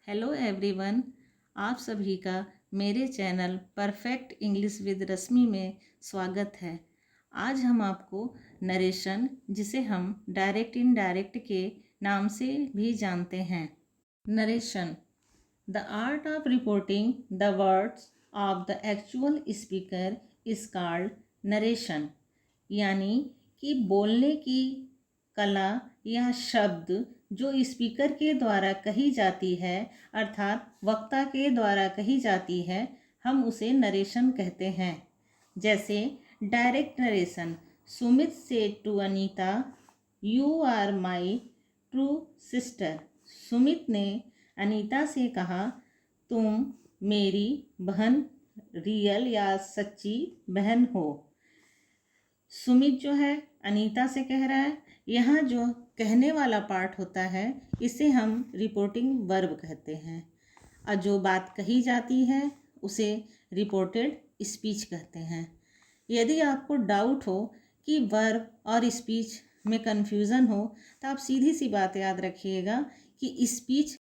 Hello everyone, आप सभी का मेरे चैनल परफेक्ट इंग्लिश विद रश्मि में स्वागत है। आज हम आपको नरेशन, जिसे हम डायरेक्ट इनडायरेक्ट के नाम से भी जानते हैं। Narration, the art of reporting the words of the actual speaker is called narration, यानी कि बोलने की कला या शब्द जो स्पीकर के द्वारा कही जाती है, अर्थात वक्ता के द्वारा कही जाती है, हम उसे नरेशन कहते हैं। जैसे direct narration, Sumit said to Anita, you are my true sister. Sumit ने अनीता से कहा, तुम मेरी बहन, रियल या सच्ची बहन हो। सुमित जो है अनीता से कह रहा है। यहाँ जो कहने वाला पार्ट होता है इसे हम रिपोर्टिंग वर्ब कहते हैं, और जो बात कही जाती है उसे रिपोर्टेड स्पीच कहते हैं। यदि आपको डाउट हो कि वर्ब और स्पीच में कन्फ्यूज़न हो तो आप सीधी सी बात याद रखिएगा कि स्पीच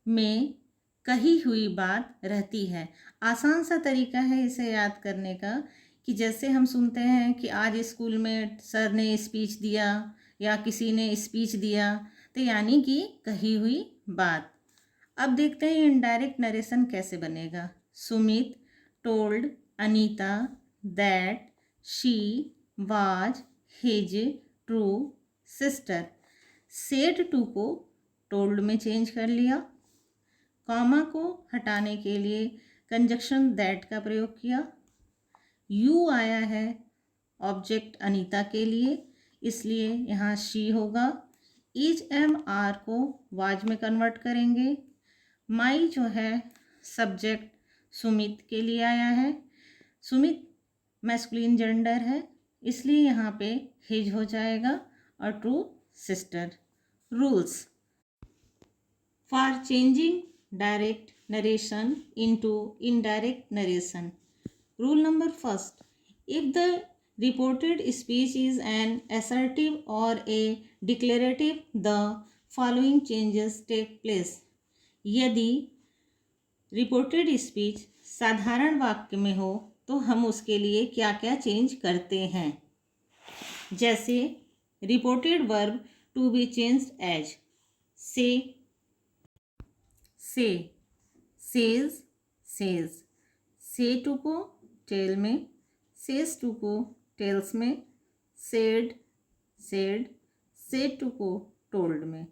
में कही हुई बात रहती है। आसान सा तरीका है इसे याद करने का कि जैसे हम सुनते हैं कि आज स्कूल में सर ने स्पीच दिया या किसी ने स्पीच दिया, तो यानी कि कही हुई बात। अब देखते हैं इनडायरेक्ट नरेशन कैसे बनेगा। Sumit told Anita that she was his true sister. Said to को टोल्ड में चेंज कर लिया। कॉमा को हटाने के लिए कंजक्शन दैट का प्रयोग किया। यू आया है ऑब्जेक्ट अनीता के लिए, इसलिए यहाँ शी होगा। इज एम आर को वाज में कन्वर्ट करेंगे। माई जो है सब्जेक्ट सुमित के लिए आया है। सुमित मैस्कुलिन जेंडर है, इसलिए यहाँ पे हिज हो जाएगा और true sister. Rules for changing direct narration into indirect narration. Rule number first, if the reported speech is an assertive or a declarative, the following changes take place. यदि reported speech साधारण वाक्य में हो तो हम उसके लिए क्या क्या चेंज करते हैं। जैसे reported verb to be changed as say, says, says. Say to को टेल में, सेज टू को टेल्स में, सेड, सेड, सेड टू को टोल्ड में।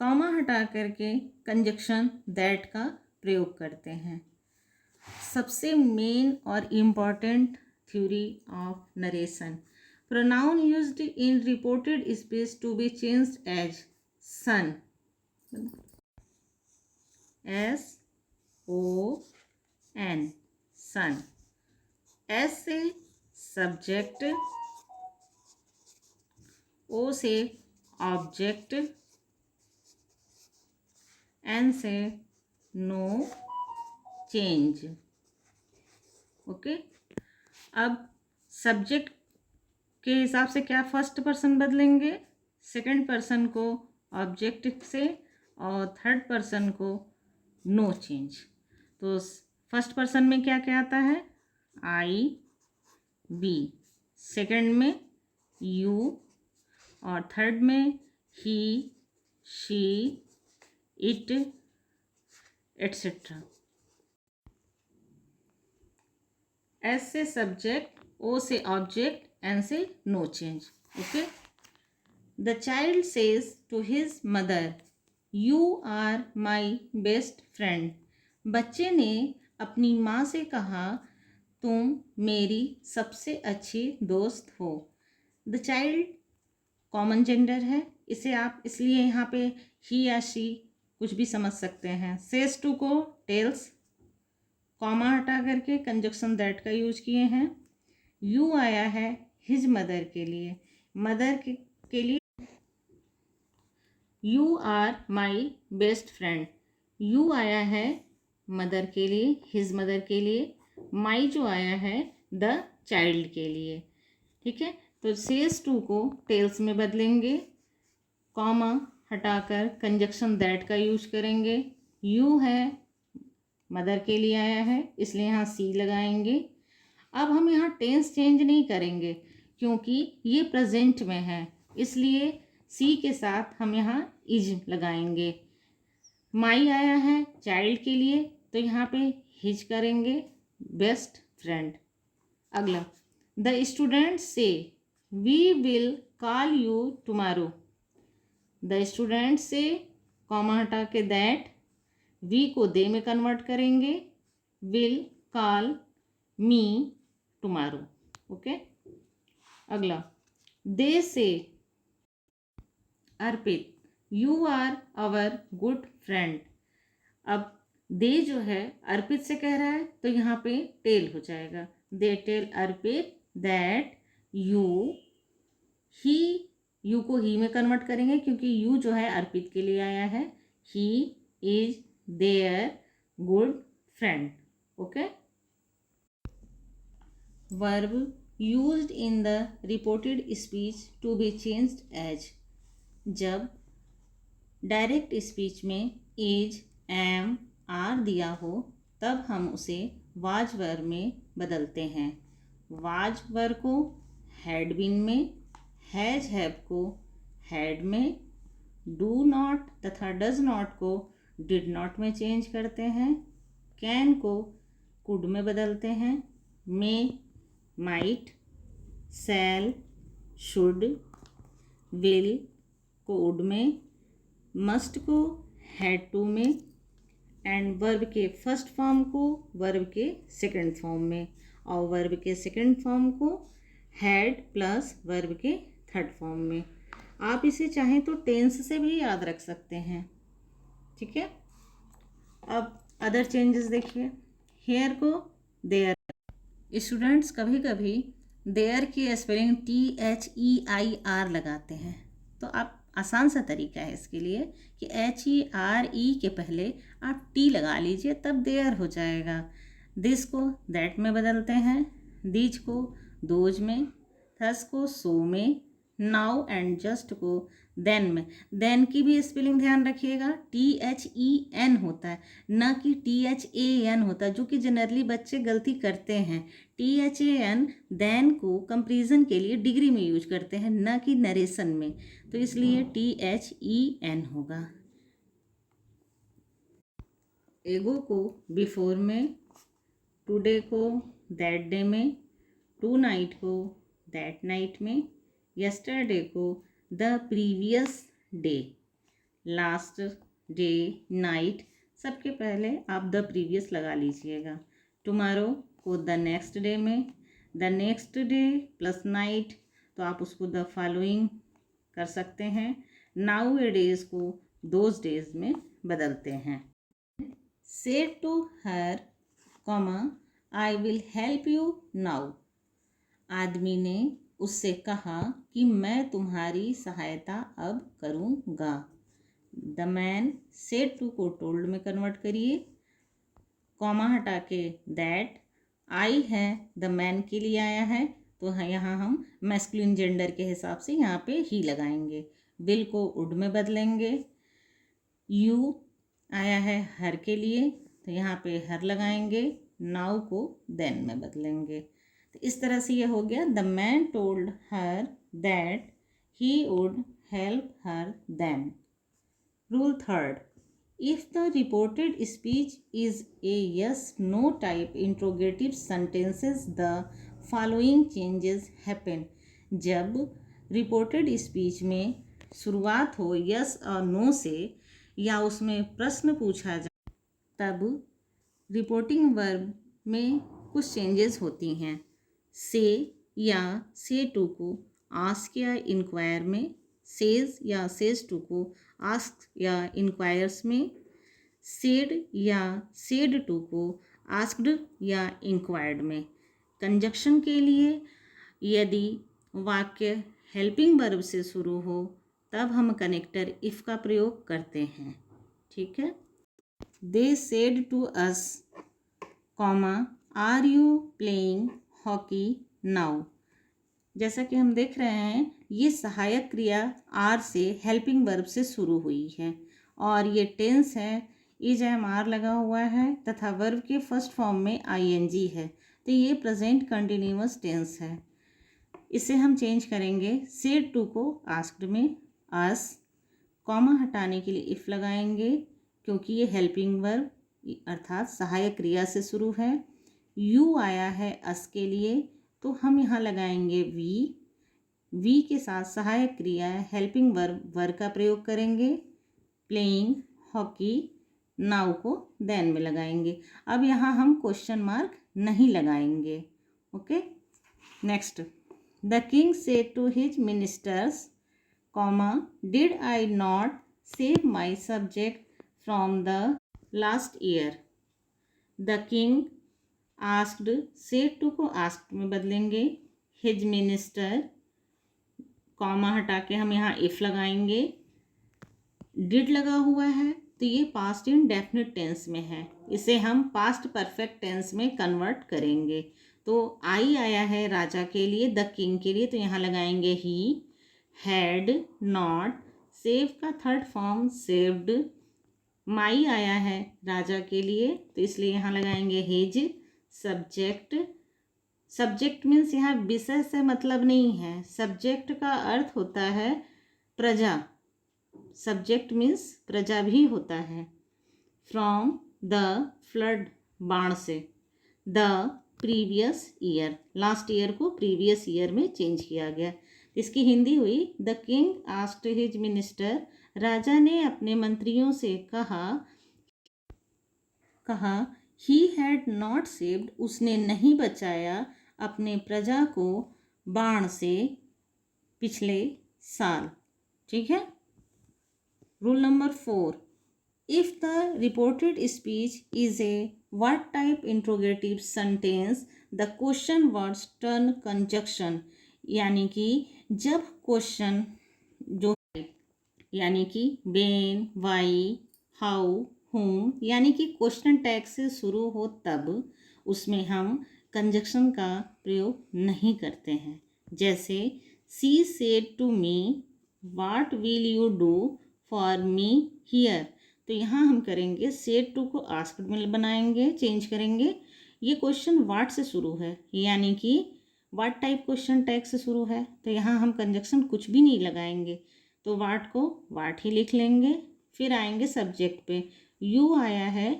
कॉमा हटा करके कंजक्शन दैट का प्रयोग करते हैं। सबसे मेन और important theory of narration, pronoun used in reported speech to be changed as SON, S-O-N, SON. S से सब्जेक्ट, O से ऑब्जेक्ट, N से नो चेंज। ओके, अब सब्जेक्ट के हिसाब से क्या फर्स्ट पर्सन बदलेंगे, सेकंड पर्सन को ऑब्जेक्ट से और थर्ड पर्सन को नो चेंज। तो फर्स्ट पर्सन में क्या क्या आता है, आई, बी, सेकंड में यू, और थर्ड में he, she, it, etcetera. S से सब्जेक्ट, ओ से ऑब्जेक्ट, एन से no change. Okay, the child says to his mother, you are my best friend. बच्चे ने अपनी माँ से कहा, तुम मेरी सबसे अच्छी दोस्त हो। द चाइल्ड कॉमन जेंडर है, इसे आप इसलिए यहाँ पे ही या शी कुछ भी समझ सकते हैं। सेज टू को टेल्स, कॉमा हटा करके कंजक्शन दैट का यूज किए हैं। यू आया है हिज मदर के लिए, मदर के लिए you are my best friend. You आया है मदर के लिए, हिज मदर के लिए। माई जो आया है द चाइल्ड के लिए। ठीक है, तो सेज टू को टेल्स में बदलेंगे, कॉमा हटाकर कंजक्शन दैट का यूज करेंगे। यू है मदर के लिए आया है, इसलिए यहाँ सी लगाएंगे। अब हम यहाँ टेंस चेंज नहीं करेंगे क्योंकि ये प्रेजेंट में है, इसलिए सी के साथ हम यहाँ इज लगाएंगे। माई आया है चाइल्ड के लिए, तो यहाँ पे हिज करेंगे, बेस्ट फ्रेंड। अगला, the student say we will call you tomorrow. The student say comma हटा के दैट, वी को दे में कन्वर्ट करेंगे, will call me tomorrow. Okay. अगला, they say Arpit you are our good friend. अब they जो है अर्पित से कह रहा है, तो यहाँ पे टेल हो जाएगा। They tell Arpit that you, he, you को ही में कन्वर्ट करेंगे क्योंकि यू जो है अर्पित के लिए आया है। He is their good friend. Okay. Verb used in the reported speech to be changed as. जब डायरेक्ट स्पीच में इज, एम, आर दिया हो तब हम उसे वाज वर्ब में बदलते हैं। वाज वर्ब को हैड बीन में, हैज हैव को हैड में, डू नॉट तथा डज नॉट को डिड नॉट में चेंज करते हैं। कैन को कुड में बदलते हैं। मे, माइट, शैल, शुड, विल को वुड में, मस्ट को हैड टू में, एंड वर्ब के फर्स्ट फॉर्म को वर्ब के सेकंड फॉर्म में, और वर्ब के सेकंड फॉर्म को हैड प्लस वर्ब के थर्ड फॉर्म में। आप इसे चाहें तो टेंस से भी याद रख सकते हैं। ठीक है। अब अदर चेंजेस देखिए। हेयर को देयर। स्टूडेंट्स कभी कभी देयर की स्पेलिंग THEIR लगाते हैं, तो आप आसान सा तरीका है इसके लिए कि HERE के पहले आप टी लगा लीजिए, तब देयर हो जाएगा। दिस को दैट में बदलते हैं, दीज को दोज में, थस को सो में, नाउ एंड जस्ट को देन में। देन की भी स्पेलिंग ध्यान रखिएगा, THEN होता है, न कि THAN होता है, जो कि जनरली बच्चे गलती करते हैं। THAN देन को कंपेरिजन के लिए डिग्री में यूज करते हैं, न कि नरेशन में, तो इसलिए THEN होगा। एगो को बिफोर में, टुडे को दैट डे में, टू नाइट को दैट नाइट में, यस्टरडे को the previous day, last day, night, सबके पहले आप द प्रीवियस लगा लीजिएगा। टुमारो को द नेक्स्ट डे में, the next day plus night, तो आप उसको द फॉलोइंग कर सकते हैं। नाउ ए डेज को दोज डेज में बदलते हैं। Said to her, I will help you now. आदमी ने उससे कहा कि मैं तुम्हारी सहायता अब करूँगा। द मैन सेड टू को टोल्ड में कन्वर्ट करिए, कॉमा हटा के दैट, आई है द मैन के लिए आया है, तो यहाँ हम मैस्कुलिन जेंडर के हिसाब से यहाँ पे ही लगाएंगे। विल को वुड में बदलेंगे। यू आया है हर के लिए, तो यहाँ पे हर लगाएंगे। नाउ को देन में बदलेंगे। तो इस तरह से ये हो गया, the man told her that he would help her then. Rule third, if the reported speech is a yes no type interrogative sentences the following changes happen. जब रिपोर्टेड स्पीच में शुरुआत हो यस और नो से, या उसमें प्रश्न पूछा जाए, तब रिपोर्टिंग वर्ब में कुछ चेंजेस होती हैं। से या से टू को आस्क या इंक्वायर में, सेज या सेज टू को आस्क या इंक्वायर्स में, सेड या सेड टू को आस्क्ड या इंक्वायर्ड में। कंजक्शन के लिए यदि वाक्य हेल्पिंग वर्ब से शुरू हो तब हम कनेक्टर इफ का प्रयोग करते हैं। ठीक है। They said to us, are you playing hockey now. जैसा कि हम देख रहे हैं, ये सहायक क्रिया आर से हेल्पिंग वर्ब से शुरू हुई है और ये टेंस है, इज एम आर लगा हुआ है तथा वर्ब के फर्स्ट फॉर्म में आईएनजी है, तो ये प्रेजेंट कंटिन्यूअस टेंस है। इसे हम चेंज करेंगे सेड टू को आस्क्ड में, अस, कॉमा हटाने के लिए इफ़ लगाएंगे क्योंकि ये हेल्पिंग वर्ब अर्थात सहायक क्रिया से शुरू है। यू आया है अस के लिए, तो हम यहाँ लगाएंगे वी के साथ सहायक क्रिया हेल्पिंग वर्ब वर का प्रयोग करेंगे। प्लेइंग, हॉकी, नाउ को देन में लगाएंगे। अब यहाँ हम क्वेश्चन मार्क नहीं लगाएंगे। Okay, next, the king said to his ministers, comma, did I not save my subject from the last year. The king asked, said to को आस्क्ड में बदलेंगे। हिज मिनिस्टर, कॉमा हटा के हम यहाँ इफ लगाएंगे। डिड लगा हुआ है तो ये पास्ट इंडेफिनिट टेंस में है, इसे हम पास्ट परफेक्ट टेंस में कन्वर्ट करेंगे। तो आई आया है राजा के लिए, द किंग के लिए, तो यहाँ लगाएंगे ही हैड नॉट, सेव का थर्ड फॉर्म सेव्ड। माई आया है राजा के लिए, तो इसलिए यहाँ लगाएंगे हिज। सब्जेक्ट मीन्स यहाँ विषय से मतलब नहीं है, सब्जेक्ट का अर्थ होता है प्रजा, सब्जेक्ट मीन्स प्रजा भी होता है। फ्रॉम द फ्लड, बाढ़ से। The previous year, last year को प्रीवियस ईयर में चेंज किया गया। इसकी हिंदी हुई the king asked his minister, राजा ने अपने मंत्रियों से कहा ही हैड नॉट सेव्ड, उसने नहीं बचाया अपने प्रजा को बाढ़ से पिछले साल। ठीक है। Rule number 4, if the reported speech is A what type interrogative sentence the question words turn conjunction, यानी कि जब क्वेश्चन जो यानी कि व्हेन, व्हाई, हाउ, whom यानी कि क्वेश्चन टैग से शुरू हो तब उसमें हम कंजक्शन का प्रयोग नहीं करते हैं। जैसे she said to me what will you do for me here, तो यहाँ हम करेंगे सेड टू को आस्क्ड में बनाएंगे, चेंज करेंगे। ये क्वेश्चन व्हाट से शुरू है, यानी कि व्हाट टाइप क्वेश्चन टैग से शुरू है, तो यहाँ हम कंजक्शन कुछ भी नहीं लगाएंगे, तो व्हाट को व्हाट ही लिख लेंगे। फिर आएंगे सब्जेक्ट पे, यू आया है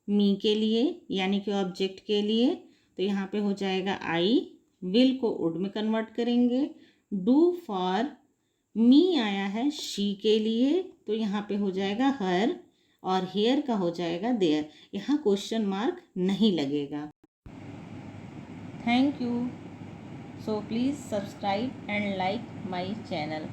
मी के लिए यानी कि ऑब्जेक्ट के लिए, तो यहाँ पे हो जाएगा आई। विल को वुड में कन्वर्ट करेंगे। डू फॉर मी आया है शी के लिए, तो यहाँ पे हो जाएगा हर, और हेयर का हो जाएगा देयर। यहाँ क्वेश्चन मार्क नहीं लगेगा। Thank you. So please subscribe and like my channel.